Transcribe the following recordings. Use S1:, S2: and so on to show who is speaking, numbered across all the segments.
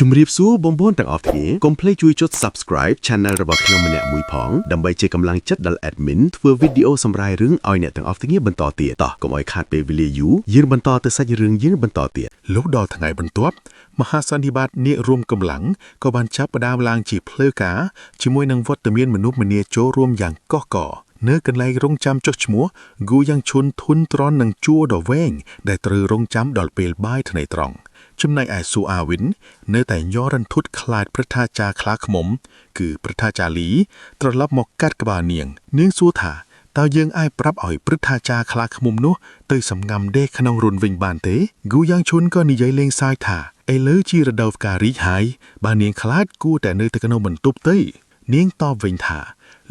S1: ជំរាបសួរបងប្អូនទាំងអស់គ្នាកុំភ្លេចជួយចុច Subscribe Channel របស់ខ្ញុំម្នាក់មួយផងដើម្បីជាកម្លាំងចិត្តដល់ Admin ធ្វើវីដេអូសម្រាយរឿងឲ្យអ្នកទាំងអស់គ្នាបន្តទៀតតោះកុំឲ្យខាតពេលវេលាយូរយើងបន្តទៅសាច់រឿងយើងបន្តទៀតលុះដល់ថ្ងៃបន្ទាប់មហាសន្និបាតនាគរួមកម្លាំងក៏បានចាប់ផ្ដើមឡើងជាផ្លូវការជាមួយនឹងវត្តមានមនុស្សម្នាចូលរួមយ៉ាងកកកនៅកន្លែងរងចាំចុះឈ្មោះគូយ៉ាងឈុនធុនត្រន់នឹងជួរដ៏វែងដែលត្រូវរងចាំដល់ពេលបាយថ្ងៃត្រង់ចំណែកឯស៊ូអាវិននៅតែញ័ររន្ធត់ខ្លាចព្រឹទ្ធាចារ្យខ្លាឃ្មុំគឺព្រឹទ្ធាចារ្យលីត្រឡប់មកកាត់ក្បាលនាងសួរថាតើយើងអាចប្រាប់ឲ្យព្រឹទ្ធាចារ្យខ្លាឃ្មុំនោះទៅសំងំដេកក្នុងរុនវិញបានទេគូយ៉ាងឈុនក៏និយាយលេងសើចថាឥឡូវជារដូវផ្ការីកហើយបើនាងខ្លាចគួរតែនៅទៅក្នុងបន្ទប់ទៅនាងតបវិញថ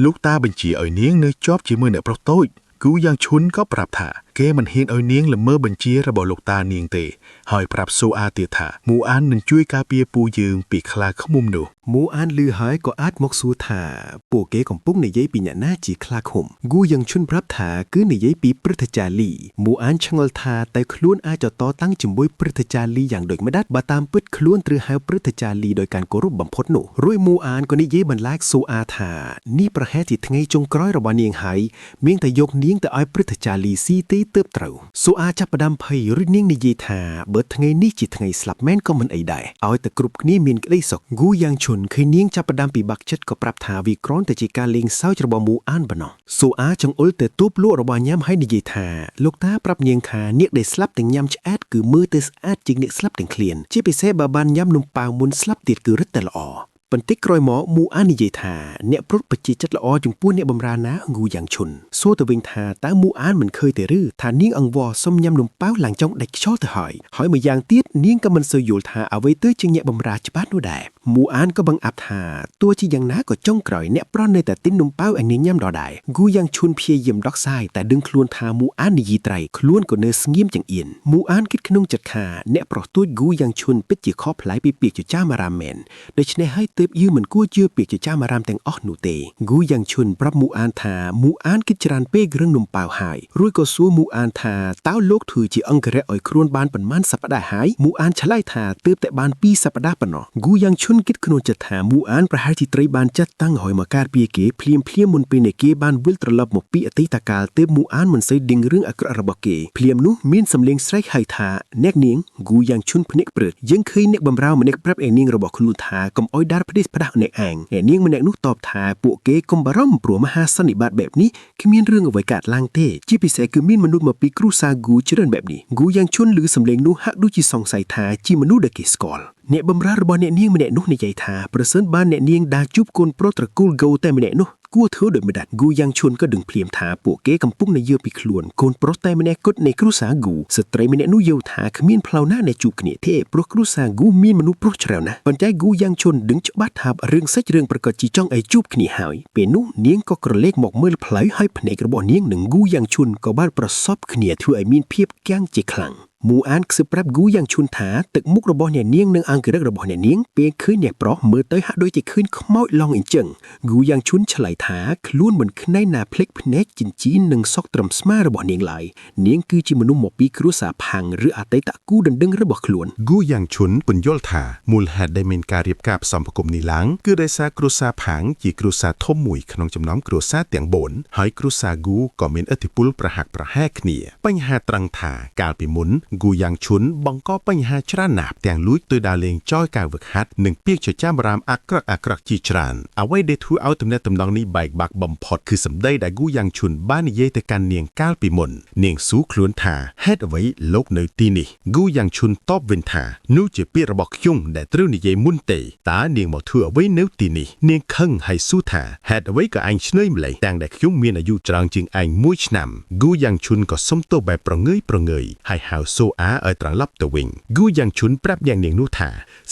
S1: ាលោកតាបញ្ជាឲ្យនាងនៅជាប់ជាមួយអ្នកប្រុសតូចគូយ៉ាងឈុនក៏ប្រាប់ថាគេមិនហ៊ានឲ្យនាងល្មើបញ្ជារបស់លោកតានាងទេហើយប្រាប់សូអាទៀតថាមូអាននឹងជួយការពារពូយើងពីខ្លាឃ្មុំនោះមូអានឮហើយក៏អាចមកសួរថាពួកគេកំពុងនិយាយពីអ្នកណាជាខ្លាឃ្មុំគូយ៉ាងឈុនប្រាប់ថាគឺនិយាយពីព្រឹទ្ធាចារ្យលីមូអានឆ្ងល់ថាតែខ្លួនអាចតតាំងជាមួយព្រឹទ្ធាចារ្យលីយ៉ាងដូចម្ដេចបើតាមពិតខ្លួនត្រូវហៅព្រឹទ្ធាចារ្យលីដោយការគោរពបំផុតនោះរួចមូអានក៏និយាយបន្លាចសូអាថានេះប្រហែលជាថ្ងៃចុងក្រោយរបស់នាងហើយមានតែយកនាងទៅឲ្យព្រឹទ្ធាចារ្យលីស៊ីទេទើបត្រូវសូអាចាប់ផ្ដើមភ័យឬនាងនិយាយថាបើថ្ងៃនេះជាថ្ងៃស្លាប់មែនក៏មិនអីដែរឲ្យតែគ្រប់គ្នាមានក្តីសុខគូយ៉ាងឈុនឃើញនាងចាប់ផ្ដើមពិបាកចិត្តក៏ប្រាប់ថាវាគ្រាន់តែជាការលេងសើចរបស់មូអានប៉ុណ្ណោះសូអាចង្អុលទៅទូបលក់របស់ញ៉ាំហើយនិយាយថាលោកតាប្រាប់នាងថានាគដែលស្លាប់ទាំងញ៉ាំឆ្អែតគឺមើលទៅស្អាតជាងនាគស្លាប់ទាំងឃ្លានជាពិសេសបើបានញ៉ាំនំប៉ាវមុនស្លាប់ទៀតគឺរឹតតែល្អបន្តិចក្រោយមកមូអាននិយាយថាអ្នកព្រុតបជាចិត្តល្អចំពោះអ្នកបម្រើណាគូយ៉ាងឈុនសួរទៅវិញថាតើមូអានមិនឃើញទេឬថានាងអង្វរសុំញ៉ាំនំប៉ាវឡើងចង់ដាច់ខ្យល់ទៅហើយម្យ៉ាងទៀតនាងក៏មិនសូវយល់ថាអ្វីទៅជាអ្នកបម្រើច្បាស់នោះដែរមូអានក៏បង្អាប់ថាទោះជាយ៉ាងណាក៏ចុងក្រោយអ្នកប្រុសនៅតែទិញនំប៉ាវឲ្យនាងញ៉ាំដដែលគូយ៉ាងឈុនព្យាយាមដោះស្រាយតែដឹងខ្លួនថាមូអាននិយាយត្រៃខ្លួនក៏នៅស្ងៀមចង្អៀនមូអានគិតក្នុងចិត្តថាអ្នកប្រុសទួចគូយ៉ាងឈុនពិតជាខុសប្លែកពីពាក្យចចាមអារ៉ាមមែនដូច្នេះហើយទើបយើងមិនគួរជឿពាក្យចចាមអារ៉ាមទាំងអស់នោះទេគូយ៉ាងឈុនប្រាប់មូអានថាមូអានគិតច្រើនពេករឿងនំប៉ាវហើយរួចក៏សួរមូអានថាតើលោកធ្វើជាអង្គរៈឲ្យខ្លួនបានប៉ុន្មានសប្តាហ៍ហើយមូអានឆ្លើយថាទើបតែបាន2សប្តាហ៍ប៉ុណ្ណោះគូយ៉ាងឈុនគិតក្នុងចិត្តថាមូអានប្រហែលជាត្រីបានចាត់តាំងឲ្យមកការពារគេភ្លាមមុនពេលនៃគេបានវិលត្រឡប់មកពីអតីតកាលទើបមូអានមិនសូវដឹងរឿងអាក្រក់របស់គេភ្លាមនោះមានសំឡេងស្រែកហៅថាអ្នកនាងគូយ៉ាងឈុនភ្នែកព្រឹតយើងឃើញអ្នកបម្រើម្នាក់ប្រាប់ឯនាងរបស់ខ្លួនថាកុំអោយដាល់ផ្ដេសផ្ដាស់អ្នកឯងឯនាងម្នាក់នោះតបថាពួកគេកុំបារម្ភព្រោះមហាសន្និបាតបែបនេះគ្មានរឿងអ្វីកើតឡើងទេជាពិសេសគឺមានមនុស្សមកពីគ្រួសារគូច្រើនបែបនេះគូយ៉ាងឈុនឮសំឡេងនោះហាក់ដូចជាសង្ស័យថាជាមនុស្សដែលគេស្គាល់អ្នកបម្រើរបស់អ្នកនាងម្នាក់នោះនិយាយថាប្រសិនបើអ្នកនាងដាជួបកូនប្រុសត្រកូលហ្គោតែម្នាក់នោះគួរធ្វើដូចម្ដេចគូយ៉ាងឈុនក៏ដឹងភ្លាមថាពួកគេកំពុងនិយាយពីខ្លួនកូនប្រុសតែម្នាក់គត់នៃគ្រួសារគូស្ត្រីម្នាក់នោះយល់ថាគ្មានផ្លូវណាដែលជួបគ្នាទេព្រោះគ្រួសារគូមានមនុស្សប្រុសច្រើនណាស់ប៉ុន្តែគូយ៉ាងឈុនដឹងច្បាស់ថារឿងសាច់រឿងប្រកាសជាចង់ឲ្យជួបគ្នាហើយពេលនោះនាងក៏ក្រឡេកមកមើលផ្លូវហើយភ្នែករបស់នាងនិងគូយ៉ាងឈុនក៏បានប្រសពគ្នាធ្វើឲ្យមានភាពគាំងជាខ្លាំងមូអានខ្សឹបប្រាប់គូយ៉ាងឈុនថាទឹកមុខរបស់អ្នកនាងនិងអង្គរឹករបស់អ្នកនាងពេលឃើញអ្នកប្រុសមើលទៅហាក់ដូចជាឃើញខ្មោចឡងអញ្ចឹងគូយ៉ាងឈុនឆ្លើយថាខ្លួនមិនខ្នែងណាភ្លេចភ្នែកចិញ្ចៀននិងសុកត្រឹមស្មារបស់នាងឡើយនាងគឺជាមនុស្សមកពីគ្រួសារផាំងឬអតីតគូដណ្ដឹងរបស់ខ្លួនគ
S2: ូយ៉ាងឈុនពន្យល់ថាមូលហេតុដែលមានការរៀបការផ្សំប្រគំនេះឡើងគឺដោយសារគ្រួសារផាំងជាគ្រួសារធំមួយក្នុងចំណោមគ្រួសារទាំង4ហើយគ្រួសារគូក៏មានឥទ្ធិពលប្រហាក់ប្រហែលគ្នាបញ្ហាត្រង់ថាកាលពីមុនគូយ៉ាងឈុនបង្កបញ្ហាច្រើនណាស់ទាំងលួចទៅដើរលេងចោយកាវឹកហាត់និងពាក្យចចាមអារ៉ាមអាក្រក់ជាច្រើនអ្វីដែលធ្វើឲ្យទំនាក់ទំនងនេះបែកបាក់បំផុតគឺសម្ដីដែលគូយ៉ាងឈុនបាននិយាយទៅកាន់នាងកាលពីមុននាងសួរខ្លួនថាហេតុអ្វីលោកនៅទីនេះគូយ៉ាងឈុនតបវិញថានោះជាពាក្យរបស់ខ្ញុំដែលត្រូវនិយាយមុនទេតើនាងមកធ្វើអ្វីនៅទីនេះនាងខឹងហើយសួរថាហេតុអ្វីក៏ឯងឆ្លើយម្លេះទាំងដែលខ្ញុំមានអាយុច្រើនជាងឯង1ឆ្នាំគូយ៉ាងឈុនក៏សុំទោសបែបប្រងើយហើយហៅសូអាឲ្យត្រឡប់ទៅវិញគូយ៉ាងឈុនប្រាប់យ៉ាងនាងនោះថ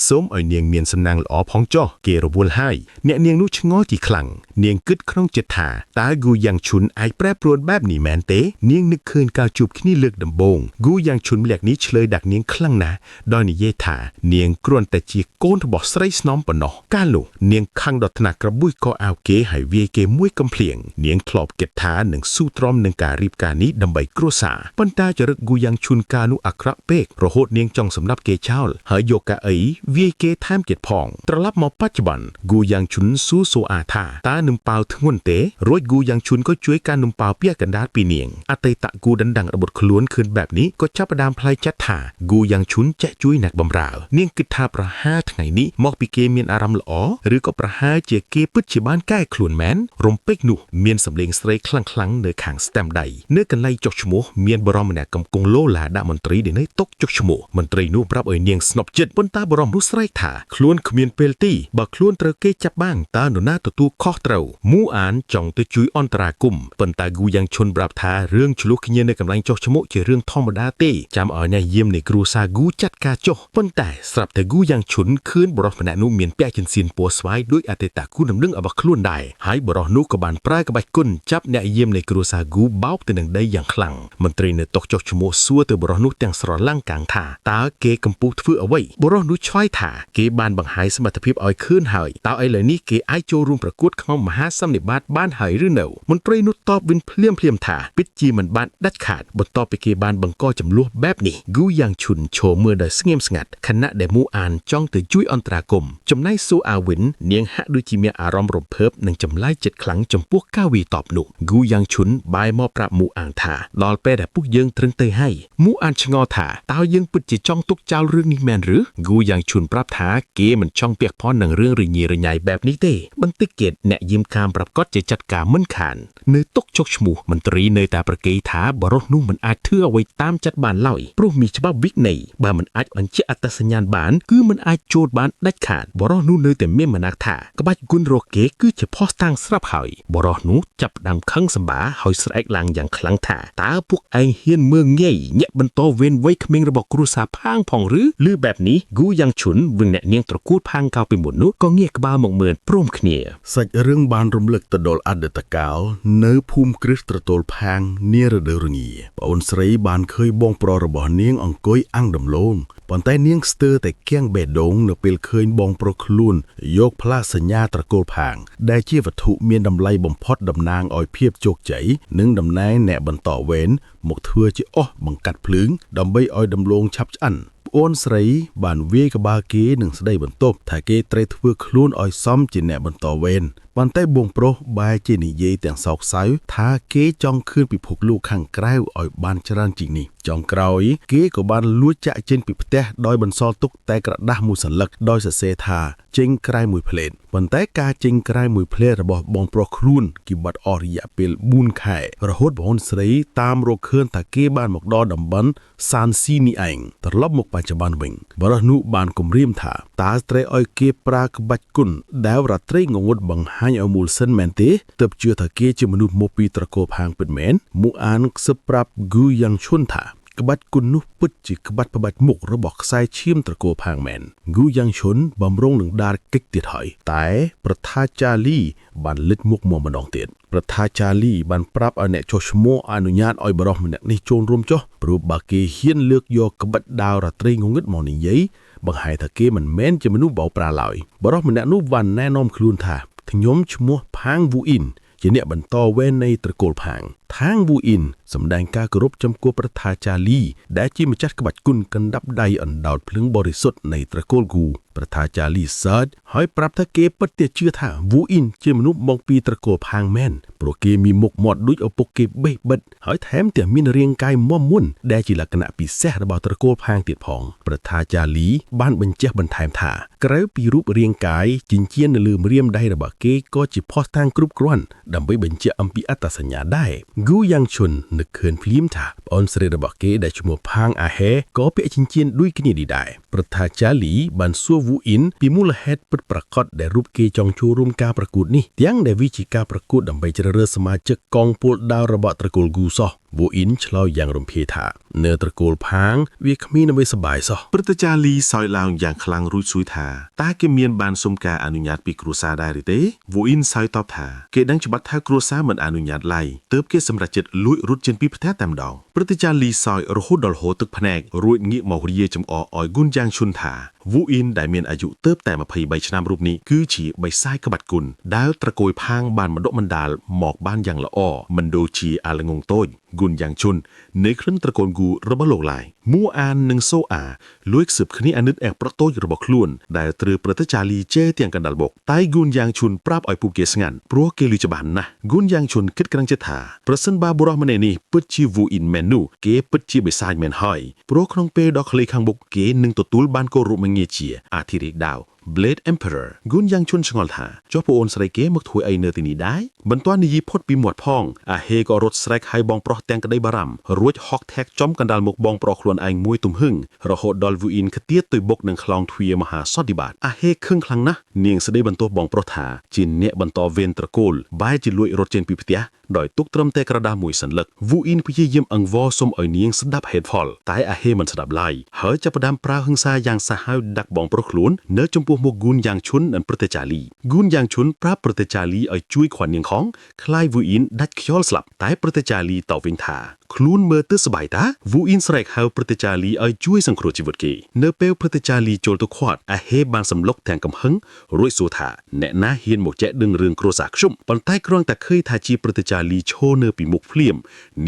S2: ាសូមឲ្យនាងមានសំណាងល្អផងចុះគេរវល់ហើយអ្នកនាងនោះឆ្ងល់ជាខ្លាំងនាងគិតក្នុងចិត្តថាតើគូយ៉ាងឈុនអាចប្រែប្រួលបែបនេះមែនទេនាងនឹកឃើញការជួបគ្នាលើកដំបូងគូយ៉ាងឈុនម្នាក់នេះឆ្លើយដាក់នាងខ្លាំងណាស់ដោយនិយាយថានាងគ្រាន់តែជាកូនរបស់ស្រីស្នំប៉ុណ្ណោះកាលនោះនាងខឹងដល់ថ្នាក់ក្របួយកអាវគេហើយវាយគេមួយកំភ្លៀងនាងធ្លាប់គិតថានឹងស៊ូទ្រាំនឹងការរៀបការនេះដើម្បីគ្រួសារប៉ុន្តែចរិតគូយ៉ាងឈុនកាលនោះ นุอักระเปกระโหดเนียงจองสำนับเกเจ้าหายโยกะเอ๋ยเวียเกแทมเจ็ดพองตระลับมาปัจจุบันกูยังชุนสู้โซอาธาตาหนุ่มเปาทั้งวันเตะรถกูยังชุนก็ช่วยการหนุ่มเปาเปียกันดาปีเนียงอเตตะกูดังระบดขล้วนคืนแบบนี้ก็จับประดามพลายจัดถากูยังชุนจะช่วยหนักบำราวเนียงกิทาประหาทั้งไงนี้มอกปีเกเมียนอารามหล่อหรือก็ประหาเจเกปึ๊ดชิบ้านใกล้ขลุ่นแมนรมเป๊กหนุเมียนสำเร็งสไลคลังเนื้อขางสแตมใดเนื้อกันไล่จกชโมเมียนบรมแนกกำกงโลลาดามนตรีเดนตกจกชโมมนตรีนุปรับเนียงสนบเจ็ดบนตาบรมรุสไรถาขล้วนขมีนเปลตี้บักขล้วนเตรเกจับบ้างตาหนุนาตัวข้อเตามูอ่านจ่องตะจุยอันตรากุมปนตากูยังชนปรับทาเรื่องชลุกขยี้ในกำลังจกชโมเจเรื่องธรรมดาเต้จำเอาในเยี่ยมในกรูซากูจัดกาโจปนแต่สลับแต่กูยังฉุนคืนบรมแนนุเมียนเปียจินซีนปัวสไว้ด้วยอาเตตากูนำเรื่องอบักขล้วนได้หายบรนุกบาลปลายกบกุนจับในเยี่ยมในกรูซากูเบ้าแต่หนึ่งได้อย่างคลั่งมนตรีในตกจกชโมซัวเตบรนุแต่งสระล่างกลางถาตาเกกำปูฟื้นเอาไว้บรนุช่วยถาเกบานบังหายสมรรถภาพอ้อยคืนหายตาไอเหล่านี้เกไอโจรุมประกวดเข้ามหาสำเนิบาทบ้านหายหรือเน่ามนตรีนุตอบวินเพลียมถาปิดจีมันบ้านดัดขาดบนต่อไปเกบานบังก้อจำลวกแบบนี้กูยังฉุนโชเมื่อได้สงบสงัดคณะเดมูอ่านจ้องตือจุ้ยอันตรากรมจำไนสู้อาวินเนียงหะดูจีเมียอารมณ์รบเพิบหนึ่งจำไล่7 ครั้งจำพวกก้าวีตอบหนุกูยังฉุนบายมอปรับมูอ่างถาลอลเป้แต่พวกยังตรึงเตยให้มูอ่านชงอถาตาวยังปุดจิจ้องตุกเจ้าเรื่องนี้แมนหรือกูยังฉุนปรับถาเกมันช่องเปียกพอหนังเรื่องริญีริญายแบบนี้เต้บังติเกตแนะยิ้มคามปรับก็จะจัดการมันขานเนยตกชกชมูมันตรีเนยตาประเกยถาบรนุ่มมันอาจเทื่อไว้ตามจัดบานเล่าปรุมีฉบับวิกในบ่ามันอาจอันเจอัตสัญญาณบานคือมันอาจโจดบานได้ขาดบรนุ่มเนยแต่เมื่อมันนักถากบัดกุนโรเกคือเฉพาะทางสลับหอยบรนุ่มจับดำขังสมบาหอยสไลลังอย่างคลังถาตาพวกไอเฮียนเมืองเง่ยเนี่ยบรรโตเว้นไว้ขมิงระบอกครูสาพางผ่องหรือแบบนี้กูยังฉุนวึงเนี่ยเนียงตระกูดพางเกาไปหมดนุก็เงียกบ้าหมกเมินพร่มเนีย
S3: សាច់រឿងបានរំលឹកទៅដល់អតីតកាលនៅភូមិគ្រឹះត្រទល់ផាងនារដូវរងាប្អូនស្រីបានឃើញបងប្រុសរបស់នាងអង្គុយអាំងដំឡូងប៉ុន្តែនាងស្ទើរតែគៀងបេះដូងនៅពេលឃើញបងប្រុសខ្លួនយកផ្លាកសញ្ញាត្រកូលផាងដែលជាវត្ថុមានតម្លៃបំផុតតំណាងឲ្យភាពជោគជ័យនិងតំណែងអ្នកបន្តវេនមកធ្វើជាអស់បង្កាត់ភ្លើងដើម្បីឲ្យដំឡូងឆាប់ឆ្អិនប្អូនស្រីបានវាយក្បាលគេនឹងស្ដីបន្ទប់ថាគេត្រូវធ្វើខ្លួនឲ្យសមជាអ្នកបន្តវេនប៉ុន្តែបងប្រុសបែរជានិយាយទាំងសោកសៅថាគេចង់ឃើញពិភពលោកខាងក្រៅឲ្យបានច្រើនជាងនេះចុងក្រោយគេក៏បានលួចចាក់ចេញពីផ្ទះដោយបន្សល់ទុកតែក្រដាស់មួយសន្លឹកដោយសរសេរថាចេញក្រៅមួយផ្លេតប៉ុន្តែការចេញក្រៅមួយផ្លេតរបស់បងប្រុសខ្លួនគីបាត់អស់រយៈពេល4 ខែរហូតបងស្រីតាមរកឃើញថាគេបានមកដល់តំបន់សានស៊ីនីឯងត្រឡប់មកបច្ចុប្បន្នវិញបរិះនោះបានគំរាមថាតើត្រូវឲ្យគេប្រើក្បាច់គុណដែលរាត្រីងងឹតបង្ហាញឲ្យមូលសិនមែនទេទើបជឿថាគេជាមនុស្សមកពីត្រកូលផាងពិតមែនមុខអានខ្សឹបប្រាប់ហ្គូយ៉ាងឈុនថាក្បាច់គុណនោះពិតជាក្បាច់ផ្បាច់មុខរបស់ខ្សែឈាមត្រកូលផាងមែនហ្គូយ៉ាងឈុនបំរុងនឹងដារកិច្ចទៀតហើយតែប្រថាចាលីបានលិចមុខមកម្ដងទៀតប្រថាចាលីបានប្រាប់ឲ្យអ្នកចុះឈ្មោះអនុញ្ញាតឲ្យបរិះម្នាក់នេះចូលរួមចុះព្រោះបើគេហ៊ានលើកយកក្បាច់ដាវរាត្រីងងឹតមកនិយាយបង្ហាញថាគេមិនមែនជាមនុស្សបោកប្រាស់ឡើយបរិះម្នាក់នោះបានណែនាំខ្លួនថាខ្ញុំឈ្មោះផាងវូអ៊ីនជាអ្នកបន្តវេននៃត្រកូលផាងថាងវូអ៊ីនសម្ដែងការគោរពចំពោះប្រថាចាលីដែលជាម្ចាស់ក្បាច់គុណកណ្ដាប់ដៃអណ្ដោតភ្លើងបរិសុទ្ធនៃត្រកូលគូប្រថាចាលីសើចហើយប្រាប់ថាគេពិតជាជឿថាវូអ៊ីនជាមនុស្សមកពីត្រកូលផាងមែនព្រោះគេមានមុខមាត់ដូចឪពុកគេបេះបិទហើយថែមទាំងមានរាងកាយមាំមួនដែលជាលក្ខណៈពិសេសរបស់ត្រកូលផាងទៀតផងប្រថាចាលីបានបញ្ជាក់បន្ថែមថាក្រៅពីរូបរាងកាយចិញ្ចៀននៅលើម្រាមដៃរបស់គេក៏ជាភស្តុតាងគ្រប់គ្រាន់ដើម្បីបញ្ជាក់អំពីអត្តសញ្ញាណដែរហ្គូយ៉ាងឈុននឹកឃើញភ្លាមថាប្អូនស្រីរបស់គេដែលឈ្មោះផាងអាហេក៏ពាក់ចិញ្ចៀនដូចគ្នានេះដែរប្រថាចាលីបានសួរវូអ៊ីនពីមូលហេតុពិតប្រាកដដែលរូបគេចង់ចូលរួមការប្រកួតនេះទាំងដែលវាជាការប្រកួតដើម្បីជ្រើសរើសសមាជិកកងពលដាវរបស់ត្រកូលគូសោះវូអ៊ីនឆ្លើយយ៉ាងរំភើបថានៅត្រកូលផាងវាគ្មានអ្វីសប្បាយសោះ
S1: ព្រឹទ្ធាចារ្យលីសោយឡើងយ៉ាងខ្លាំងរួចស៊ូយថាតើគេមានបានសុំការអនុញ្ញាតពីគ្រួសារដែរឬទេវូអ៊ីនសោយតបថាគេដឹងច្បាស់ថាគ្រួសារមិនអនុញ្ញាតឡើយទើបគេសម្រេចចិត្តលួចរត់ចេញពីផ្ទះតែម្ដងព្រឹទ្ធាចារ្យលីសោយរហូតដល់ហូរទឹកភ្នែករួចងាកមករាយចំអកឲ្យហ្គុនយ៉ាងឈុនថា
S2: วูอินได้មានអាយុទៅតែ23ឆ្នាំរូបនេះគឺជាបិសាយក្បាត់គុណដែលត្រកូលផាងបានបណ្ដុះបណ្ដាលមកបានយ៉ាងល្អមិនដូចជាអាលងងតូចគួនយ៉ាងជុននៃគ្រិនត្រកូលគូរបស់លោកឡាយមួអាននិងសូអាលួយខ្សឹបគ្នាអានិតអែប្រតូចរបស់ខ្លួនដែលត្រូវប្រតិចាលីជេទាំងកណ្ដាលបកតែគួនយ៉ាងជុនប្រាប់ឲ្យពួកគេស្ងាត់ព្រោះគេលឺច្បាស់ណាស់គួនយ៉ាងជុនគិតក្រាំងចិត្តថាប្រសិនបើបុរសម្នាក់នេះពិតជាវូអ៊ីនមែននោះគេពិតជាបិសាចមែនហើយព្រោះក្នុងពេលដ៏ខ្លីខាងមុខគេនឹងទទួលបានគោរពមងារជាអធិរាជដាវ Blade Emperor គួនយ៉ាងជុនឆ្ងល់ថាចុះប្អូនស្រីគេមកធ្វើអីនៅទីនេះដែរបន្ទាន់និយាយផុតពីមាត់ផងអាហេក៏រត់ស្រែកឲ្យបងប្រុសទាំងក្តីបារម្ភរួចហុកថែកចំកណ្ដាលមុខបងប្រុសខ្លួនឯងមួយទំហឹងរហូតដល់វូអ៊ីនខ្ទាតទៅបុកនឹងខ្លោងទ្វារមហាសន្និបាតអាហេខឹងខ្លាំងណាស់នាងស្ដីបន្ទោសបងប្រុសថាជាអ្នកបន្តវេនត្រកូលបែរជាលួចរត់ចេញពីផ្ទះដោយទុកត្រឹមតែក្រដាសមួយសន្លឹកវូអ៊ីនព្យាយាមអង្វរសុំឲ្យនាងស្ដាប់ហេតុផលតែអាហេមិនស្ដាប់ឡើយហើយចាប់ផ្ដើមប្រើហិង្សាយ៉ាងសាហាវដាក់បងប្រុសខ្លួននៅចំពោះមុខគួនយ៉ាងឈុននិងប្រតិចាលីគួនយ៉ាងឈុនប្រាប់ប្រតិចាលីឲ្យជួយខ្វាន់នាងខំខ្លាយវូអ៊ីនដាច់ខ្យល់ស្លាប់តែប្រតិចាលីតបវិញថាខ្លួនមើលទៅសប្បាយតាវូអ៊ីនស្រែកហៅប្រតិចាលីឲ្យជួយសង្គ្រោះជីវិតគេនៅពេលប្រតិចាលីចូលទៅខាត់អាហេបានសម្លុកទាំងកំហឹងរួចសួរថាអ្នកណាហ៊ានមកចែកដឹងរឿងគ្រួសារខ្ញុំប៉ុន្តែគ្រាន់តែឃើញថាជាប្រតិចាលីឈរនៅពីមុខភ្លាម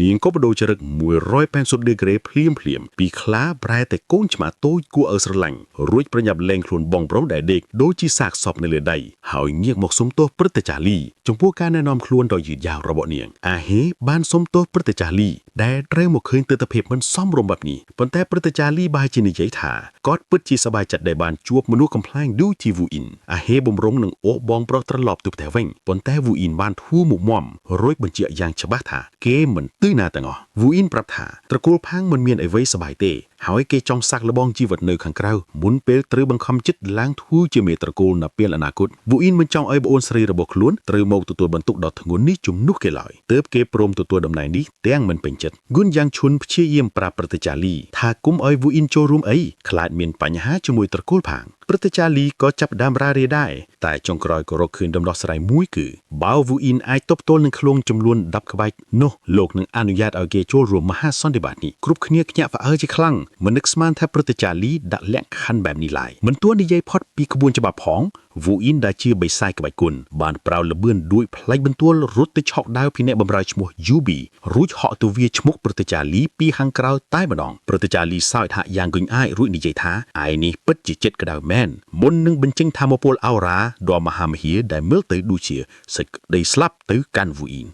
S2: នាងក៏បដូរចរិត180ដឺក្រេភ្លាមពីខ្លាប្រែតែកូនឆ្មាតូចគួរឲ្យស្រឡាញ់រួចប្រញាប់លែងខ្លួនបងប្រុសដែលដេកដូចជាសាកសពនៅលើដីហើយងាកមកសុំទោសប្រតិចាលីចំពោះការណែនាំខ្លួនដ៏យឺតយ៉ាវរបស់នាងអាហេបានសុំទោសប្រតិចាលីដែលត្រូវមកឃើញទស្សនវិជ្ជាមិនសមរម្យបែបនេះប៉ុន្តែប្រតិចាលីបែរជានិយាយថាគាត់ពិតជាសប្បាយចិត្តដែលបានជួបមនុស្សកំប្លែងដូចជាវូអ៊ីនអាហេបំរុងនឹងអូសបងប្រុសត្រឡប់ទៅផ្ទះវិញប៉ុន្តែវូអ៊ីនបានធូរមុខមាំរួចបញ្ជាក់យ៉ាងច្បាស់ថាគេមិនទិញណាទាំងអស់វូអ៊ីនប្រាប់ថាត្រកូលផាងមិនមានអ្វីសប្បាយទេហើយគេចង់សាក់លបងជីវិតនៅខាងក្រៅមុនពេលត្រូវបង្ខំចិត្តឡើងធូរជាមេត្រកូលនៅពេលអនាគតវូអ៊ីនមិនចង់ឲ្យប្អូនស្រីរបស់ខ្លួនត្រូវមកទទួលបន្ទុកដ៏ធ្ងន់នេះជំនួសគេឡើយទើបគេព្រមទទួលតំណែងនេះទាំងមិនពេញចិត្តគួនយ៉ាងឈុនព្យាយាមប្រាប់ប្រតិចាលីថាគុំឲ្យវូអ៊ីនចូលរួមអីខ្លាចមានបញ្ហាជាមួយត្រកូលផាងប្រតិចាលីក៏ចាប់ផ្ដើមរារាដែរតែចុងក្រោយក៏រកឃើញដំណោះស្រាយមួយគឺបើវូអ៊ីនអាចទប់ទល់នឹងឃ្លងចំនួន10ក្បាច់នោះលោកនឹងអនុញ្ញាតឲ្យគេចូលរួមមហាសន្និបាតនេះគ្រប់គ្នាខ្ញាក់ផ្អើលជាខ្លាំងមិននឹកស្មានថាប្រតិចាលីដាក់លក្ខខណ្ឌបែបនេះឡើយមិនទាន់និយាយផុតពីក្បួនច្បាប់ផងវូអ៊ីនដែលជាបិសាយក្បាច់គុណបានប្រោលលបឿនដួចផ្លេចបន្ទួលរត់ទៅឆក់ដាវពីអ្នកបម្រើឈ្មោះយូប៊ីរួចហក់ទៅវាឈ្មោះប្រតិចាលីពីខាងក្រៅតែម្ដងប្រតិចាលីសើចថាយ៉ាងគិញអាយរួចនិយាយថាឯនេះពិតជាចិត្តក្តៅមែនមុននឹងបញ្ចេញថាមពលអោរ៉ាដ៏មហាមហិដែលមើលទៅដូចជាសេចក្តីស្លាប់ទៅកាន់វូអ៊ីន